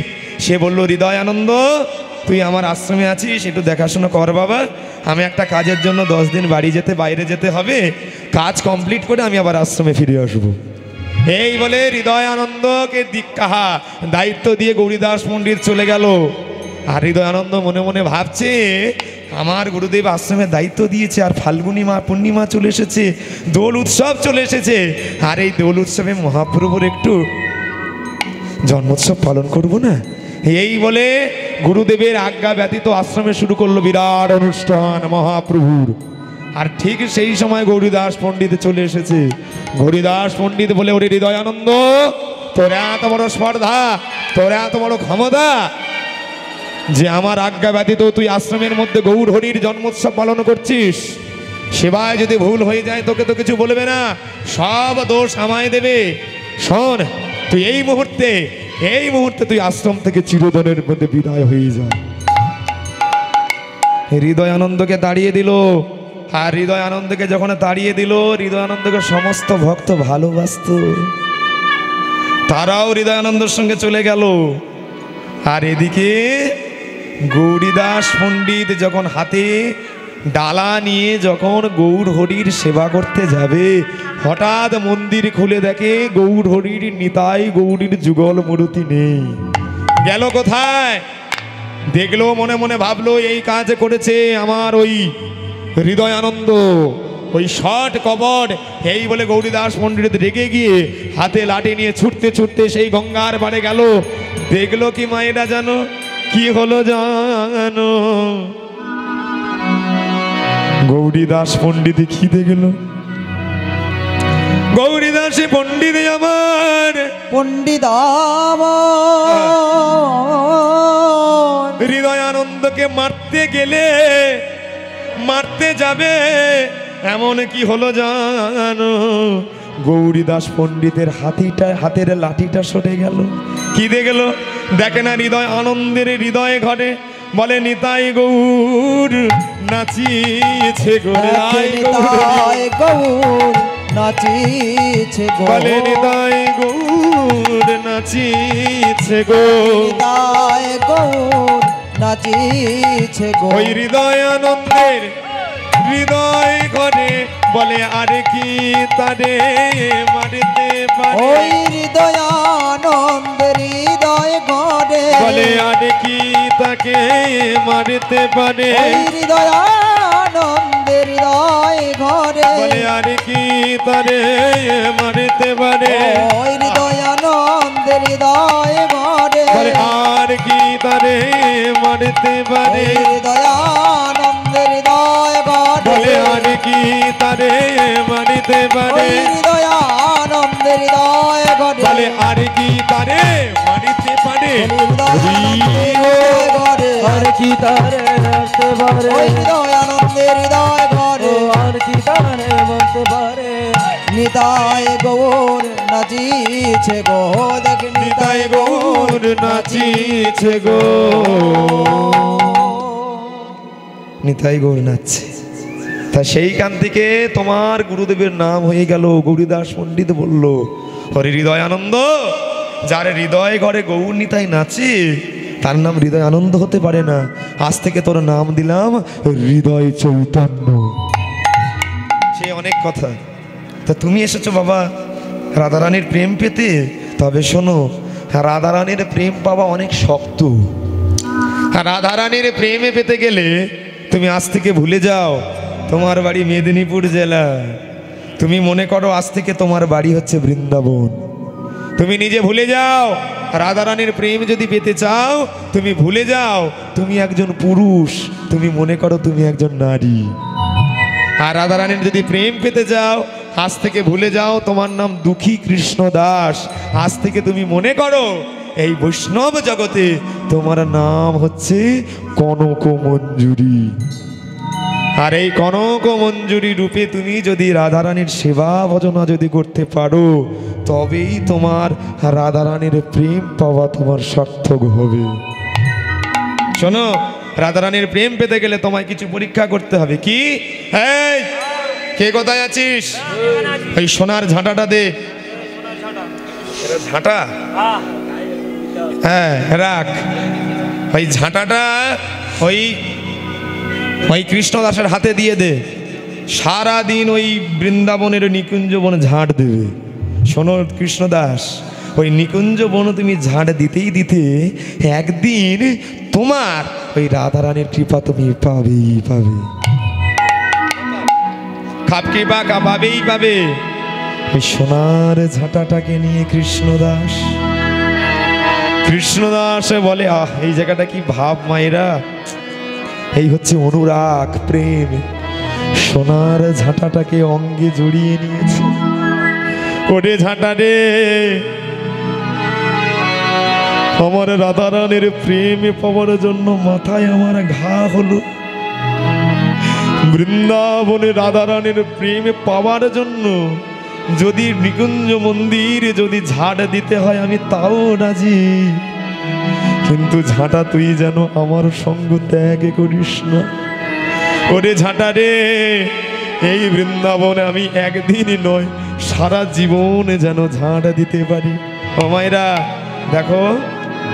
সে বলল হৃদয় আনন্দ তুই আমার আশ্রমে আছিস একটু দেখাশোনা কর বাবা আমি একটা কাজের জন্য 10 দিন বাড়ি যেতে বাইরে যেতে হবে কাজ কমপ্লিট করে আমি আবার আশ্রমে ফিরে আসবো এই বলে হৃদয় আনন্দকে দীক্ষা দায়িত্ব দিয়ে গৌরীদাস পণ্ডিত চলে গেল আর হৃদয় আনন্দ মনে মনে ভাবছে আমার গুরুদেব আশ্রমের দায়িত্ব দিয়েছে আর ফাল্গুনী মা পূর্ণিমা চলে এসেছে দোল উৎসব চলে এসেছে আর এই দোল উৎসবে মহাপ্রভুর একটু জন্মোৎসব পালন করব না এই বলে গুরুদেবের আজ্ঞা ব্যতীত আশ্রমে শুরু করলো বিরাট অনুষ্ঠান মহাপ্রভুর আর ঠিক সেই সময় গৌরীদাস পণ্ডিত চলে এসেছে। গৌরীদাস পণ্ডিত বলে, ওরে হৃদয়ানন্দ, তোর এত বড় স্পর্ধা, তোর এত বড় ক্ষমতা যে আমার আজ্ঞা ব্যতীত তুই আশ্রমের মধ্যে গৌর হরির জন্মোৎসব পালন করছিস। সেবায় যদি ভুল হয়ে যায় তোকে তো কিছু বলবে না, সব দোষ আমায় দেবে। শোন, তুই এই মুহূর্তে তুই আশ্রম থেকে চিরদিনের মধ্যে বিদায় হয়ে যা। হৃদয়ানন্দকে তাড়িয়ে দিল। আর হৃদয়ানন্দকে যখন তাড়িয়ে দিল, হৃদয়ানন্দকে সমস্ত ভক্ত ভালোবাসত, তারাও হৃদয়ানন্দের সঙ্গে চলে গেল। আর এদিকে গৌরীদাস পণ্ডিত যখন হাতে ডালা নিয়ে যখন গৌর হরির সেবা করতে যাবে, হঠাৎ মন্দির খুলে দেখে গৌর হরির নিতাই গৌরীর যুগল মূর্তি নেই। গেল কোথায়? দেখলো, মনে মনে ভাবলো এই কাজ করেছে আমার ওই হৃদয়ানন্দ, ওই শট কবট। এই বলে গৌরীদাস পণ্ডিত রেগে গিয়ে হাতে লাঠি নিয়ে ছুটতে ছুটতে সেই গঙ্গার পাড়ে গেল। দেখলো কি মায়েরা জানো কি হলো জানো? গৌরীদাস পণ্ডিত খিদে গেল। গৌরীদাস পণ্ডিত আমার পণ্ডিত হৃদয়ানন্দকে মারতে গেলে, মারতে যাবে, এমন কি হলো জানো? গৌরীদাস পণ্ডিতের হাতের লাঠিটা সরে গেল। কি দিয়ে গেল? দেখে না হৃদয় আনন্দের হৃদয়ে ঘরে, বলে নিতাই গৌর নাচিছে গো, নিতাই গৌর নাচিছে গো, বলে নিতাই গৌর নাচিছে গো, নিতাই গৌর নাচিছে গো। ওই হৃদয় আনন্দের হৃদয় ঘরে, বলে আরে কি তারে মারিতে পারে? ওই হৃদয় আনন্দের হৃদয় ঘরে, বলে আরে কি তাকে মারিতে পারে? ওই হৃদয় আনন্দের হৃদয় ঘরে, বলে আরে কি তারে মারিতে পারে? ওই হৃদয় আনন্দের হৃদয় ঘরে, বলে আর কি তারে মারিতে পারে? হৃদয় আনন্দের হৃদয় ঘরে, বলে আর কি তারে মারিতে পারে? হৃদয় আনন্দের হৃদয় ঘরে, বলে আর কি তারে মারিতে পারে? আর কি তারে আসতে পারে? হৃদয় আনন্দের হৃদয় ঘরে, আর কি তারে বলতে পারে? নিতাই গৌর নাচিছে গো, দেখ নিতাই গৌর নাচিছে গো, নিতাই গৌর নাচছে। তা সেইখান থেকে তোমার গুরুদেবের নাম হয়ে গেল গৌরীদাস পণ্ডিত। বলল, হরি হৃদয় আনন্দ, যার হৃদয় ঘরে গৌর নিতাই নাচে তার নাম হৃদয় আনন্দ হতে পারে না। আজ থেকে তোর নাম দিলাম হৃদয় চৈতন্য। সে অনেক কথা। তা তুমি এসেছো বাবা রাধারানীর প্রেম পেতে। তবে শোনো, রাধারানীর প্রেম পাওয়া অনেক শক্ত। রাধারানীর প্রেমে পেতে গেলে তুমি আজ থেকে ভুলে যাও তোমার বাড়ি মেদিনীপুর জেলা। তুমি মনে করো আজ থেকে তোমার বাড়ি হচ্ছে বৃন্দাবন। তুমি নিজে ভুলে যাও। রাধারানীর প্রেম যদি পেতে চাও তুমি ভুলে যাও তুমি একজন পুরুষ, তুমি মনে করো তুমি একজন নারী। আর রাধারানীর যদি প্রেম পেতে যাও আজ থেকে ভুলে যাও তোমার নাম দুঃখী কৃষ্ণ দাস। আজ থেকে তুমি মনে করো এই বৈষ্ণব জগতে তোমার নাম হচ্ছে কনক মঞ্জুরি। আর এই কনক মঞ্জুরি রূপে তুমি যদি রাধারানীর সেবা ভজনা যদি করতে পারো তবেই তোমার রাধারানীর প্রেম পাওয়া তোমার সার্থক হবে। শোনো, রাধারানীর প্রেম পেতে গেলে তোমায় কিছু পরীক্ষা করতে হবে। কি? এই কে কোথায় আছিস? এই সোনার ঝাঁটাটা দে। ঝাঁটা? হ্যাঁ রাখ। ওই ঝাঁটাটা ওই কৃষ্ণদাসের হাতে দিয়ে দে। সারা দিন ওই বৃন্দাবনের নিকুঞ্জ বনে ঝাঁট দেবে। শোনো কৃষ্ণদাস, ওই নিকুঞ্জ বন তুমি ঝাঁট দিতেই দিতে একদিন তোমার ওই রাধারানীর কৃপা তুমি পাবেই পাবে। খাপকি বাঁকা পাবেই পাবে। ওই সোনার ঝাঁটাটাকে নিয়ে কৃষ্ণদাস বলে, আহ এই জায়গাটা কি ভাব মায়েরা, এই হচ্ছে অনুরাগ প্রেম। সোনার ঝাঁটাটাকে অঙ্গে জড়িয়ে নিয়েছে। ওরে ঝাঁটা রে, আমার রাধারানীর প্রেমে পাওয়ার জন্য মাথায় আমার ঘা হলো। বৃন্দাবনে রাধারানীর প্রেমে পাওয়ার জন্য যদি নিকুঞ্জ মন্দিরে যদি ঝাড় দিতে হয় আমি তাও রাজি, কিন্তু ঝাঁটা তুই যেন আমার সঙ্গ ত্যাগ করিস না। ওরে ঝাঁটা রে, এই বৃন্দাবনে আমি একদিনই নয় সারা জীবনে যেন ঝাঁটা দিতে পারি। ও মায়েরা দেখো,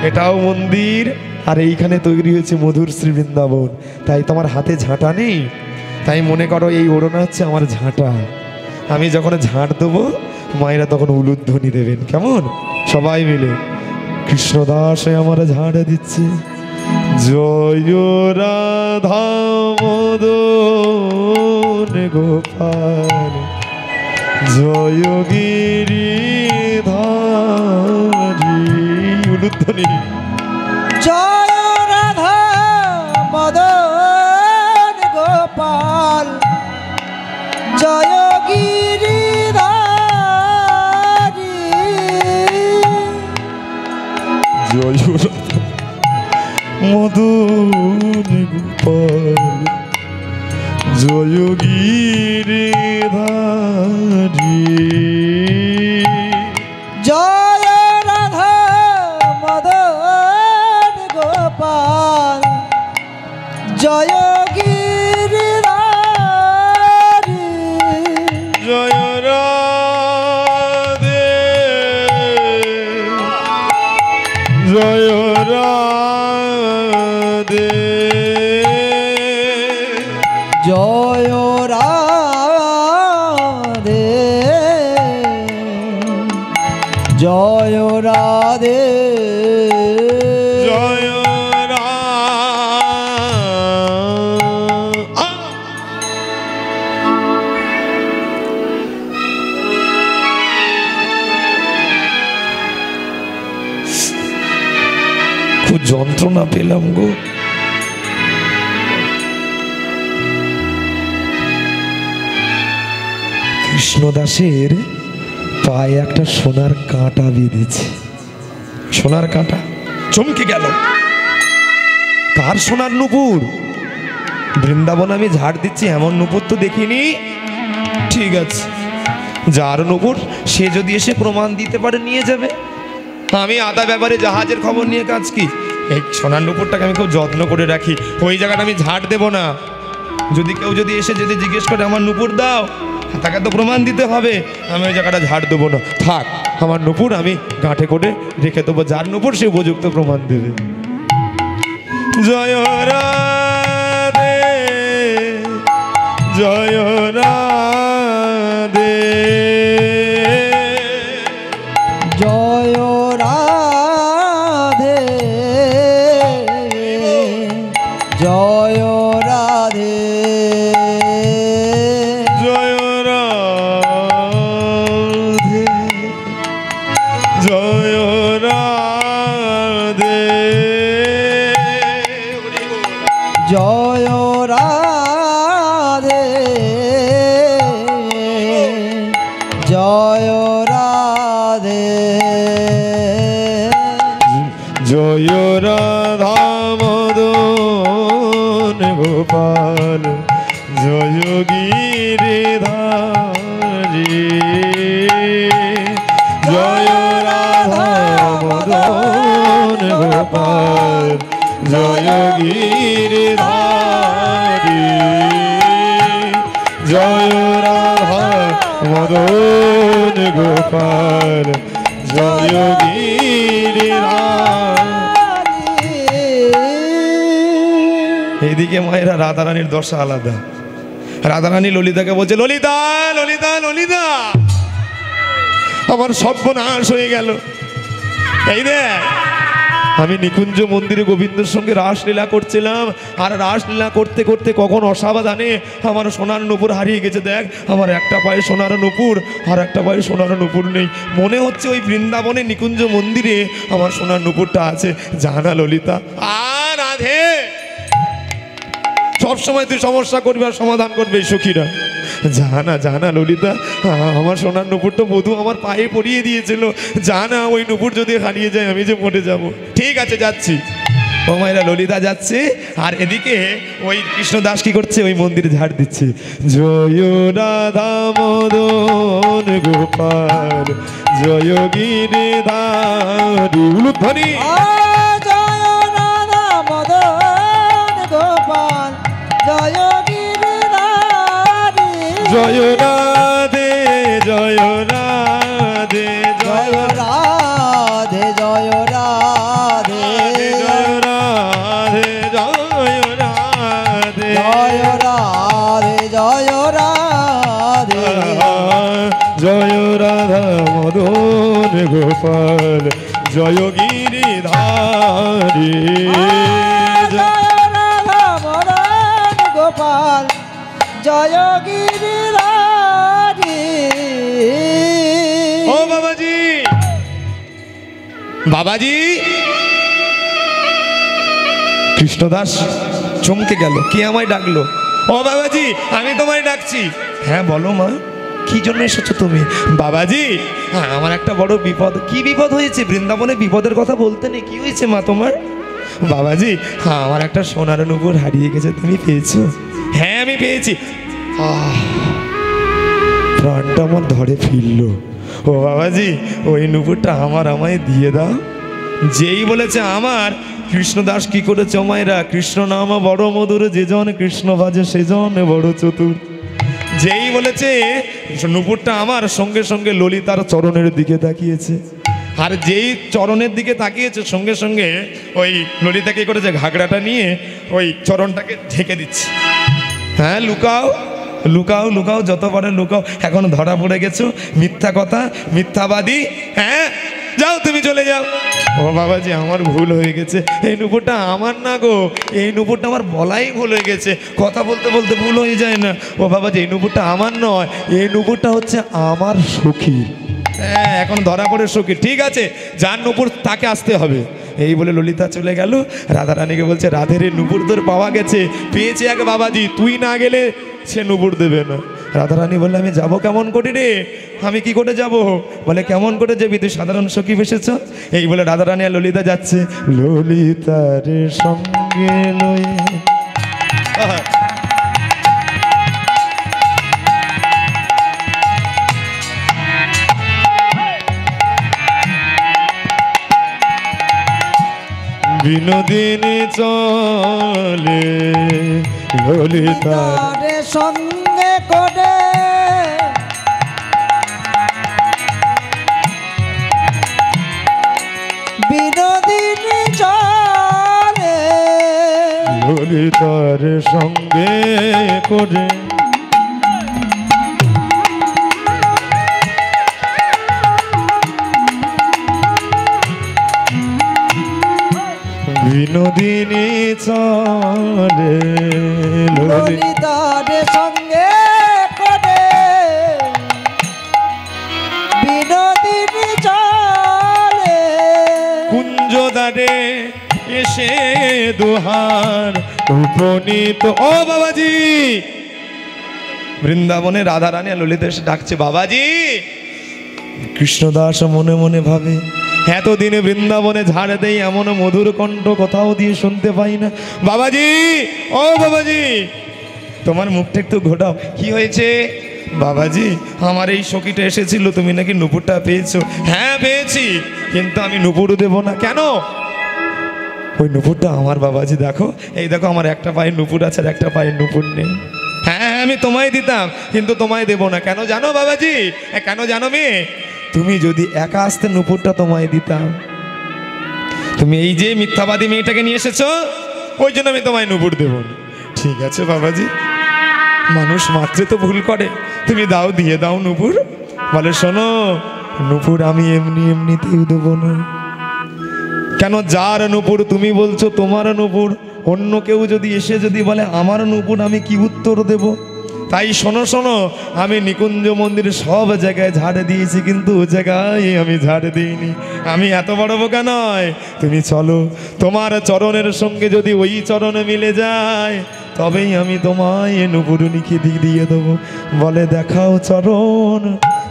এটাও মন্দির আর এইখানে তৈরি হয়েছে মধুর শ্রী বৃন্দাবন। তাই তোমার হাতে ঝাঁটা নেই, তাই মনে করো এই ওড়না হচ্ছে আমার ঝাঁটা। আমি যখন ঝাঁট দেবো মায়েরা তখন উলুধ্বনি দেবেন, কেমন? সবাই মিলে কৃষ্ণদাস আমার ঝাঁট দিচ্ছে। জয় রাধা মদন গোপাল, জয় গিরিধারী। উলুধ্বনি। জয় রাধা মদন গোপাল, জয় গিরিধারী। জয় রাধা মদন গোপাল, জয় গিরিধারী। জয় রাধা মদন গোপাল, জয় গিরিধারী। জয় রাধে, জয় রাধে, জয় রাধে, জয় রাধে, জয় রাধে। খুব যন্ত্রণা পেলাম গো। কৃষ্ণদাসের পায়ে একটা সোনার কাঁটা বেঁধেছে। সোনার কাঁটা চমকে গেল। কার সোনার নুপুর? বৃন্দাবন আমি ঝাড় দিচ্ছি এমন নুপুর তো দেখিনি। ঠিক আছে, যার নুপুর সে যদি এসে প্রমাণ দিতে পারে নিয়ে যাবে। আমি আদা ব্যাপারে জাহাজের খবর নিয়ে কাজ কি? এই সোনার নুপুরটাকে আমি খুব যত্ন করে রাখি। ওই জায়গাটা আমি ঝাড় দেব না। যদি কেউ যদি এসে যদি জিজ্ঞেস করে আমার নুপুর দাও, তাকে তো প্রমাণ দিতে হবে। আমি ওই জায়গাটা ঝাড় দেবো না। থাক, আমার নুপুর আমি গাঁটে করে রেখে দেবো। যার নুপুর সে উপযুক্ত প্রমাণ দেবে। জয় রাধে, জয় রাধে, জয় রাধে, জয় রাধে, জয় রাধে, জয় রাধে, জয় রাধে, জয় রাধে, জয় রাধা মদন গোপাল, জয় গিরিধারী। জয় রাধা মদন গোপাল, জয় গিরিধারী। জয় রাধা মদন গোপাল, জয় গিরিধারী। এইদিকে মায়েরা রাধারানীর দশা আলাদা। রাধারানী ললিতাকে বলছে, ললিতা ললিতা ললিতা, আমার সর্বনাশ হয়ে গেল। এই দেখ, আমি নিকুঞ্জ মন্দিরে গোবিন্দের সঙ্গে রাসলীলা করছিলাম, আর রাসলীলা করতে করতে কখন অসাবধানে আমার সোনার নুপুর হারিয়ে গেছে। দেখ, আমার একটা পায়ে সোনার নুপুর আর একটা পায়ে সোনার নুপুর নেই। মনে হচ্ছে ওই বৃন্দাবনে নিকুঞ্জ মন্দিরে আমার সোনার নুপুরটা আছে। জানা ললিতা। আর রাধে, সব সময় তুই সমস্যা করবি আর সমাধান করবে সুখীরা। যা না ললিতা, আমার সোনার নুপুরটা বধূ আমার পায়ে পরিয়ে দিয়েছিল, যা না, ওই নুপুর যদি হারিয়ে যায় আমি যে মরে যাব। ঠিক আছে যাচ্ছি। ও মায়েরা ললিতা যাচ্ছে, আর এদিকে ওই কৃষ্ণদাস কি করছে, ওই মন্দিরে ঝাড় দিচ্ছে। জয় রাধা মদন গোপাল জয় গিরিধারী উলুধ্বনি। জয় রাধা মদন গোপাল জয় গিরিধারী। জয় রাধে জয় রাধে জয় রাধে জয় রাধে জয় রাধে জয় রাধে জয় রাধে জয় রাধে জয় রাধা মদন গোপাল জয় গিরিধারী। জয় রাধা মদন গোপাল জয় গিরিধারী। ও বাবাজি, বাবাজি। কৃষ্ণদাস চমকে গেল, কে আমায় ডাকলো? ও বাবাজি, আমি তোমায় ডাকছি। হ্যাঁ বলো মা, কি জন্য এসেছো তুমি? বাবাজি, হ্যাঁ আমার একটা বড় বিপদ। কি বিপদ হয়েছে? বৃন্দাবনে বিপদের কথা বলতে নেই, কি হয়েছে মা তোমার? বাবাজি, হ্যাঁ আমার একটা সোনার নুপুর হারিয়ে গেছে, তুমি পেয়েছো? হ্যাঁ আমি পেয়েছি। প্রাণটা আমার ধরে ফিরলো। ও বাবাজি, ওই নুপুরটা আমায় দিয়ে দাও। যেই বলেছে আমার, কৃষ্ণদাস কি করেছে ও মায়েরা? কৃষ্ণ নাম বড় মধুর, যে জন কৃষ্ণ বাজে সেজন বড় চতুর। যেই বলেছে নুপুরটা আমার, সঙ্গে সঙ্গে ললিতার চরণের দিকে তাকিয়েছে। আর যেই চরণের দিকে তাকিয়েছে, সঙ্গে সঙ্গে ওই ললিতা কি করেছে, ঘাগড়াটা নিয়ে ওই চরণটাকে ঢেকে দিচ্ছে। হ্যাঁ লুকাও লুকাও লুকাও, যত পারে লুকাও, এখন ধরা পড়ে গেছো, মিথ্যা কথা, মিথ্যাবাদী। হ্যাঁ যাও, তুমি চলে যাও। ও বাবাজি, আমার ভুল হয়ে গেছে, এই নুপুরটা আমার না গো, এই নুপুরটা আমার বলাই ভুল হয়ে গেছে, কথা বলতে বলতে ভুল হয়ে যায় না। ও বাবাজি, এই নুপুরটা আমার নয়, এই নুপুরটা হচ্ছে আমার সখী। হ্যাঁ এখন ধরা পড়ে সখী। ঠিক আছে, যার নুপুর তাকে আসতে হবে। এই বলে ললিতা চলে গেল। রাধারানীকে বলছে, রাধের এই নুপুর তোর পাওয়া গেছে, পেয়েছে এক বাবাজি, তুই না গেলে সে নুপুর দেবে না। রাধারানী বললে, আমি যাব কেমন করে রে? আমি কি করে যাব? বলে, কেমন করে যাবি? তুই সাধারণ সখী এসেছ। এই বলে রাধারানী আর ললিতা যাচ্ছে। ললিতার সঙ্গে লয়ে বিনোদিনী চলে ললিতার সঙ্গে করে বিনোদিনী চলে ললিতার সঙ্গে করে বিনোদিনী চলে ললিতার সঙ্গে করে বিনোদিনী চলে কুঞ্জদারে এসে দুহার উপনীত। ও বাবাজি, বৃন্দাবনে রাধারানী আর ললিতা এসে ডাকছে, বাবাজি। কৃষ্ণদাস মনে মনে ভাবে, এতদিনে বৃন্দাবনে ঝাড় দেই, এমন মধুর কণ্ঠ কোথাও দিয়ে শুনতে পাই না। বাবাজি, ও বাবাজি, তোমার মুখটা একটু ঘোটাও। কি হয়েছে? বাবাজি, আমার এই সখীটা এসেছিল, তুমি নাকি নুপুরটা পেয়েছো। হ্যাঁ পেয়েছি, কিন্তু আমি নুপুর দেব না। কেন? ওই নুপুরটা আমার বাবাজি, দেখো, এই দেখো, আমার একটা পায়ের নুপুর আছে আর একটা পায়ের নুপুর নেই। হ্যাঁ আমি তোমায় দিতাম, কিন্তু তোমায় দেব না। কেন জানো বাবাজি? কেন জানো মেয়ে? তুমি যদি একা আসতে, নুপুরটা তোমায় দিতাম। তুমি এই যে মিথ্যাবাদী মেয়েটাকে নিয়ে এসেছো, ওই জন্য আমি তোমায় নুপুর দেব না। ঠিক আছে বাবাজি, মানুষ মাত্রে তো ভুল করে, তুমি দাও, দিয়ে দাও নুপুর। বলে, শোনো, নুপুর আমি এমনি এমনিতেই দেবো না। কেন? যার নুপুর তুমি বলছো তোমার নুপুর, অন্য কেউ যদি এসে যদি বলে আমার নুপুর, আমি কি উত্তর দেব? তাই শোনো শোনো, আমি নিকুঞ্জ মন্দিরে সব জায়গায় ঝাড় দিয়েছি, কিন্তু ও জায়গায় আমি ঝাড় দিইনি। আমি এত বড় বোকা নয়। তুমি চলো, তোমার চরণের সঙ্গে যদি ওই চরণে মিলে যায়, তবেই আমি তোমায় এ নুপুরনিকে দিয়ে দেবো। বলে দেখাও চরণ,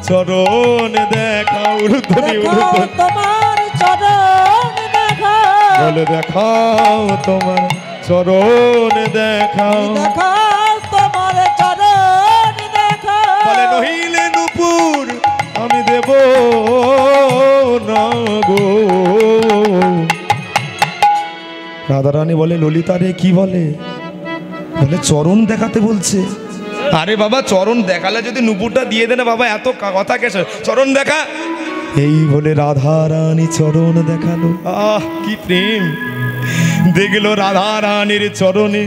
চরণ দেখাও, উলুধ্বনি উলুধ্বনি। তোমার চরণ দেখাও, বলে দেখাও তোমার চরণ দেখাও, দেখাও তোমার চরণ দেখাও। বলে নহিলে নুপুর আমি দেব না গো। রাধারানী বলে ললিতা রে কি বলে? বলে চরণ দেখাতে বলছে। আরে বাবা চরণ দেখালে যদি নুপুরটা দিয়ে দেনা বাবা, এত কথা কেসে, চরণ দেখা। এই বলে রাধারানী চরণ দেখালো। আহ কি প্রেম! দেখলো রাধারানীর চরণে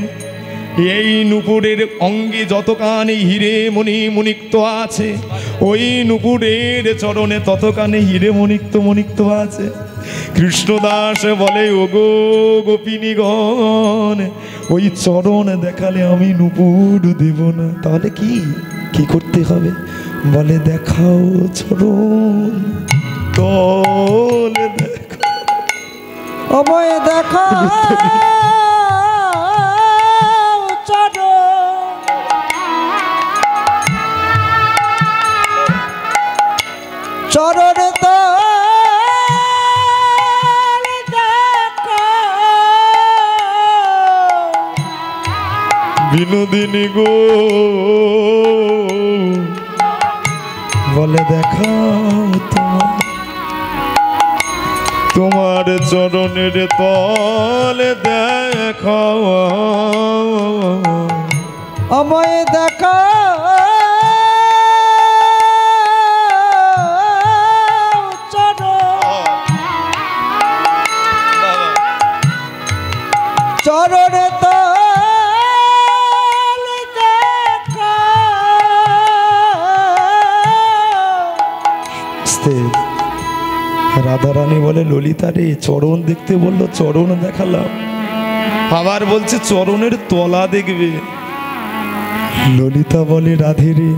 এই নুপুরের অঙ্গে যতখানি হিরে মণি মণিক্ত আছে, ওই নুপুরের চরণে ততখানি হিরে মণিক্ত আছে। কৃষ্ণদাস বলে ওগো গোপিনীগণ, ওই চরণ দেখালে আমি নুপুর দেব না। তাহলে কি করতে হবে? বলে দেখাও চরণ, তলে দেখো, অবয় দেখাও চরণ তো বিনোদিনী গো, বলে দেখাও তোমার চরণের তলে দেখাও, আমায় দেখাও চরণ তো রাধারানী বলে ললিতা রে চরণ দেখতে বললো, চরণ দেখালাম, আবার বলছে চরণের তলা দেখবে। ললিতা বলে রাধে রে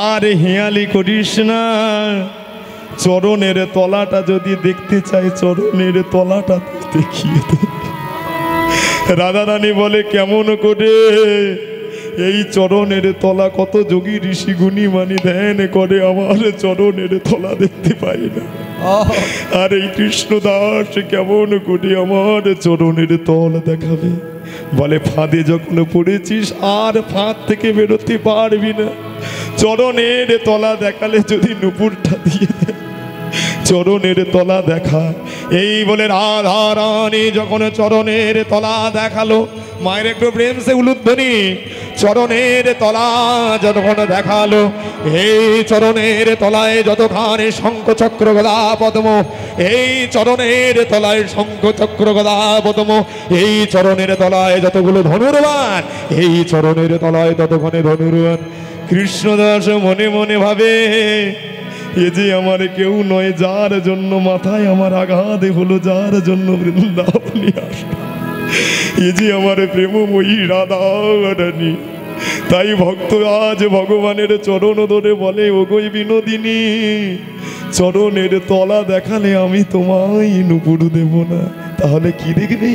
আর হেয়ালি করিস না, চরণের তলাটা যদি দেখতে চাই চরণের তলাটা দেখিয়ে দে। রাধারানী বলে কেমন করে? এই চরণের তলা কত যোগী ঋষি গুণী মানি ধ্যান করে, আমার চরণের তলা দেখতে পাই না। আর এই কৃষ্ণদাস কেমন করে আমার চরণের তল দেখাবে? বলে ফাঁদে যখন পড়েছিস আর ফাঁদ থেকে বেরোতে পারবি না। চরণের তলা দেখালে যদি নুপুরটা দিয়ে চরণের তলা দেখা। এই বলে রাধারানী যখন চরণের তলা দেখালো, মায়ের একটু প্রেম সে উলুধ্বনি, চরণের তলা যতক্ষণ দেখালো, এই চরণের তলায় যতখানি শঙ্খ চক্র গদা পদ্ম, এই চরণের তলায় শঙ্খ চক্র গদা পদ্ম, এই চরণের তলায় যতগুলো ধনুর্বাণ, এই চরণের তলায় ততক্ষণে ধনুর্বাণ। কৃষ্ণদাস মনে মনে ভাবে এ যে আমার কেউ নয়, যার জন্য মাথায় আমার আঘাত হলো, যার জন্য বৃন্দাবনে আসলো, এ যে আমার প্রেমময়ী রাধারানী। তাই ভক্ত আজ ভগবানের চরণ ধরে বলে ওগো বিনোদিনী, চরণের তলা দেখালে আমি তোমায় নুপুর দেব না। তাহলে কি দেখবে?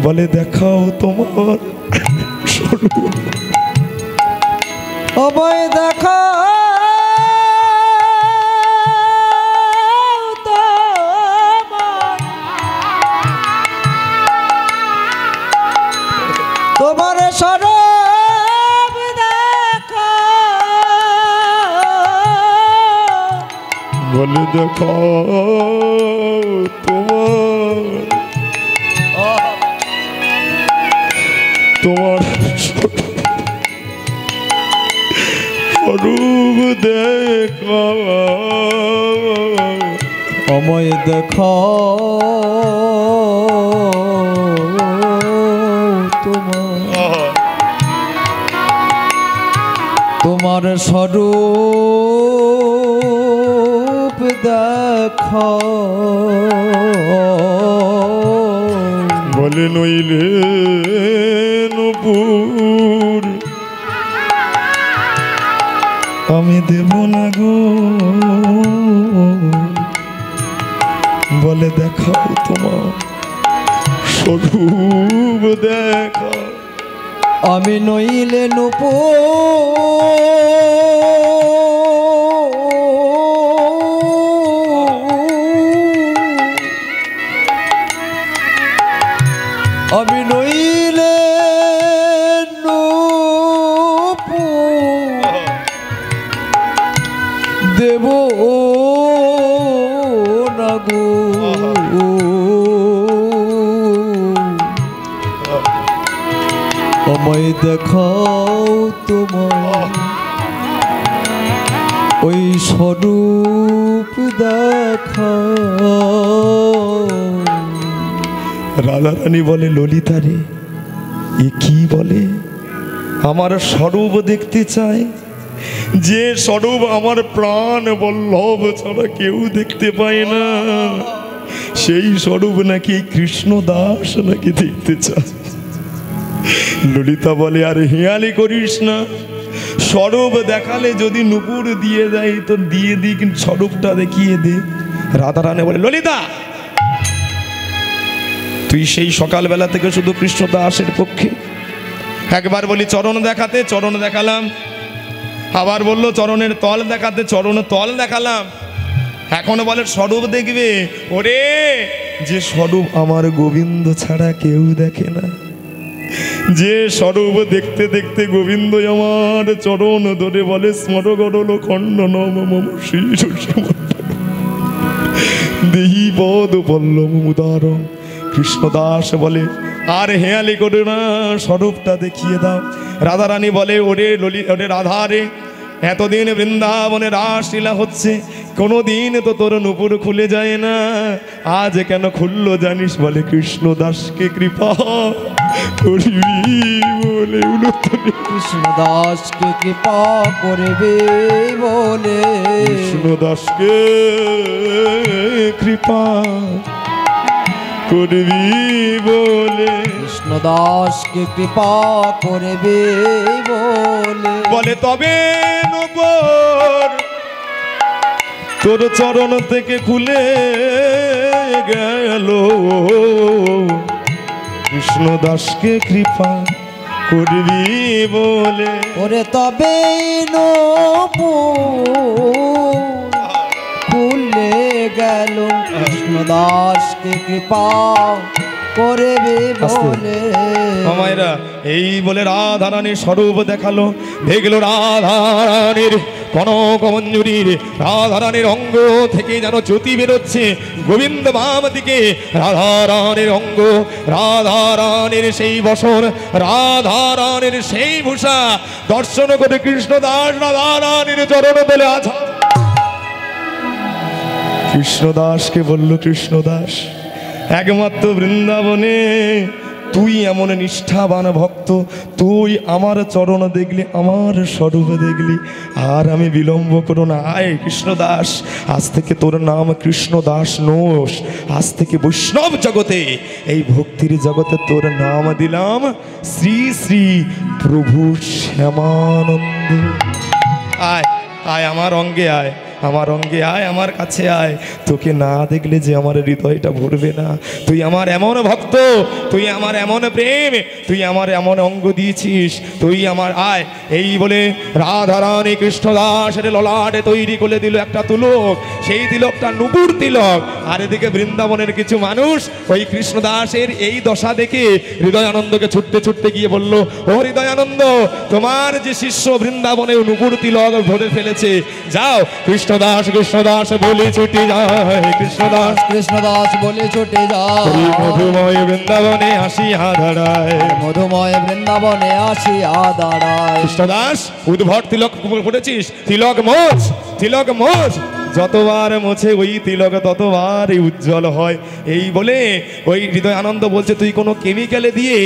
বলে দেখাও তোমার স্বরূপ, অবয় দেখা তোমার স্বরূপ দেখা, বলে দেখাও তোমার স্বরূপ দেখা, অময় দেখা তোমার স্বরূপ দেখা। বলে নইলে নুপুর আমি দেব না গো। বলে দেখাও তোমার স্বরূপ দেখা, আমি নইলে নুপু আমি নইলে নুপু দেব না গো আমায় দেখাও তোমার ওই স্বরূপ দেখাও। রাধারানী বলে, ললিতা রে, এ কি বলে? আমার স্বরূপ দেখতে চায়, যে স্বরূপ আমার প্রাণ বল্লভ ছাড়া কেউ দেখতে পায় না, সেই স্বরূপ নাকি কৃষ্ণ দাস নাকি দেখতে চায়। ললিতা বলে, আরে হেয়ালি করিস না, স্বরূপ দেখালে যদি নুপুর দিয়ে দেয় তো দিয়ে দিই, কিন্তু স্বরূপটা দেখিয়ে দে। রাধারানী বলে, ললিতা তুই সেই সকালবেলা থেকে শুধু কৃষ্ণ দাসের পক্ষে। একবার বলি চরণ দেখাতে, চরণ দেখালাম। আবার বললো চরণের তল দেখাতে, চরণ তল দেখালাম। এখন বলে স্বরূপ দেখবে। ওরে, যে স্বরূপ আমার গোবিন্দ ছাড়া কেউ দেখে না, যে স্বরূপ দেখতে দেখতে গোবিন্দ আমার চরণ ধরে বলে, স্মর গরল খণ্ডন মম শিশু দেহি পদ পল্লব উদার। কৃষ্ণদাস বলে, আর হেয়ালি করে না, স্বরূপটা দেখিয়ে দাও। রাধারানী বলে, ওরে ওরে রাধা রে, এতদিন বৃন্দাবনে রাসলীলা হচ্ছে, কোনো দিন তো তোর নুপুর খুলে যায় না, আজ কেন খুললো জানিস? বলে, কৃষ্ণদাসকে কৃপা করবি বলে। কৃষ্ণদাসকে কৃপা করবে বলে, কৃষ্ণদাসকে কৃপা করবি বলে, কৃষ্ণদাসকে কৃপা করবে বলে। বলে তবে নবর তোর চরণ থেকে খুলে গেল, কৃষ্ণদাসকে কৃপা করবি বলে। ওরে তবে খুলে গেল, কৃষ্ণদাসকে কৃপা করবে বলে। আমায়রা এই বলে রাধারানীর স্বরূপ দেখালো। দেখলো রাধারানীর কনক মঞ্জুরির, রাধারানীর অঙ্গ থেকে যেন জ্যোতি বেরোচ্ছে। গোবিন্দ বাম দিকে রাধারানীর অঙ্গ, রাধারানীর সেই বসন, রাধারানীর সেই ভূষা দর্শন করে কৃষ্ণদাস রাধারানীর চরণ তলে আছা। কৃষ্ণদাসকে বলল, কৃষ্ণদাস একমাত্র বৃন্দাবনে তুই এমন নিষ্ঠাবান ভক্ত, তুই আমার চরণ দেখলি, আমার স্বরূপ দেখলি, আর আমি বিলম্ব করো না। আয় কৃষ্ণদাস, আজ থেকে তোর নাম কৃষ্ণদাস নোস, আজ থেকে বৈষ্ণব জগতে, এই ভক্তির জগতে তোর নাম দিলাম শ্রী শ্রী প্রভু শ্যামানন্দ। আয় আয় আমার অঙ্গে আয়, আমার অঙ্গে আয়, আমার কাছে আয়। তোকে না দেখলে যে আমার হৃদয়টা ভরবে না। তুই আমার এমন ভক্ত, তুই আমার এমন প্রেম, তুই আমার এমন অঙ্গ দিয়েছিস, তুই আমার আয়। এই বলে রাধারানী কৃষ্ণদাসের ললাটে তৈরি করে দিল একটা তিলক, সেই তিলকটা নুপুর তিলক। আর এদিকে বৃন্দাবনের কিছু মানুষ ওই কৃষ্ণদাসের এই দশা দেখে হৃদয়ানন্দকে ছুটতে ছুটতে গিয়ে বলল, ও হৃদয়ানন্দ, তোমার যে শিষ্য বৃন্দাবনে নুপুর তিলক ভরে ফেলেছে, যাও কৃষ্ণদাস কৃষ্ণদাস বলে ছুটে যায়, কৃষ্ণদাস কৃষ্ণদাস বলে ছুটে যায়, মধুময় বৃন্দাবনে আসিয়া দাঁড়ায়, মধুময় বৃন্দাবনে আসিয়া দাঁড়ায়। কৃষ্ণদাস উদ্ভট তিলক পড়েছিস, তিলক মোচ, তিলক মোচ, যতবার মোছে ওই তিলক ততবার উজ্জ্বল হয়। এই বলে ওই হৃদয় আনন্দ বলছে, তুই কোনো কেমিক্যালে দিয়ে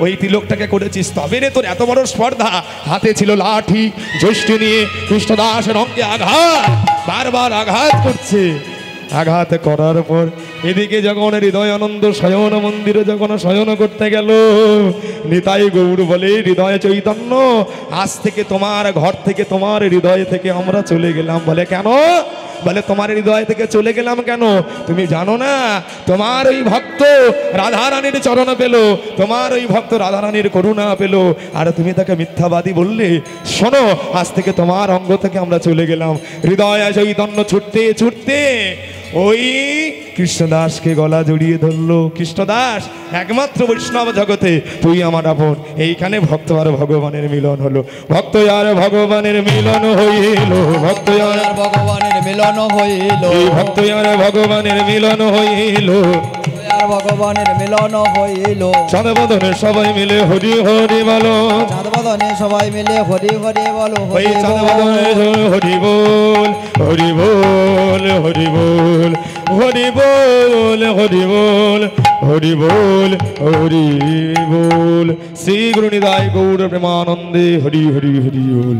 ওই তিলকটাকে করেছিস, তবে রে তোর এত বড় স্পর্ধা। হাতে ছিল লাঠি, জ্যৈষ্ঠী নিয়ে কৃষ্ণদাসের অঙ্গে আঘাত, বারবার আঘাত করছে। আঘাত করার পর এদিকে যখন হৃদয় আনন্দ শয়ন মন্দিরে যখন শয়ন করতে গেল, নিতাই গৌর বলে, হৃদয় চৈতন্য, আজ থেকে তোমার ঘর থেকে, তোমার হৃদয় থেকে আমরা চলে গেলাম। বলে কেন? বলে তোমার হৃদয় থেকে চলে গেলাম কেন? তুমি জানো না তোমার ওই ভক্ত রাধারানীর চরণ পেল, তোমার ওই ভক্ত রাধারানীর করুণা পেল, আর তুমি তাকে মিথ্যাবাদী বললে। শোনো, আজ থেকে তোমার অঙ্গ থেকে আমরা চলে গেলাম। হৃদয় চৈতন্য ছুটতে ছুটতে ওই কৃষ্ণদাসকে গলা জড়িয়ে ধরলো। কৃষ্ণদাস একমাত্র বৈষ্ণব জগতে তুই আমার আপন। এইখানে ভক্ত আর ভগবানের মিলন হলো, ভক্ত আর ভগবানের মিলন হইল, ভক্ত আর ভগবানের মিলন হইল, ভক্ত আর ভগবানের মিলন হইল, আর ভগবানের মিলন হইল। চাঁদবদনে সবাই মিলে হরি হরি বলো, চাঁদবদনে সবাই মিলে হরি হরি বলো, ওই হরি বল। চাঁদবদনে হরি বল, হরি বল, হরি বল, হরি বল, হরি বল, হরি বল, হরি বল। শ্রী গুরু নিতাই গৌর প্রেমানন্দে হরি হরি হরি বল।